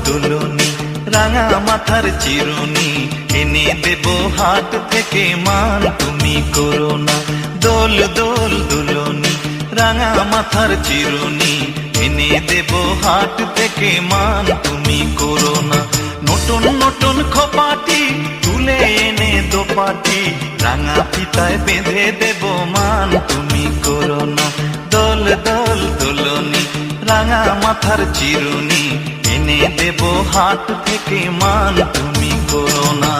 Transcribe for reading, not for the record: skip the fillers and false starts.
দুলনি, রাঙা মাথার চিরুনি এনে দেব হাট থেকে, মান তুমি করো না। দোল দোল দুলনি, রাঙা মাথার চিরুনি এনে দেব হাট থেকে, মান তুমি করো না। নতুন নতুন খোপাটি তুলে এনে দোপাটি, রাঙা ফিতায় বেঁধে দেব, মান তুমি করো না। দোল দোল দুলনি, রাঙা মাথার চিরুনি এনে দেব হাট থেকে, মান তুমি করো না।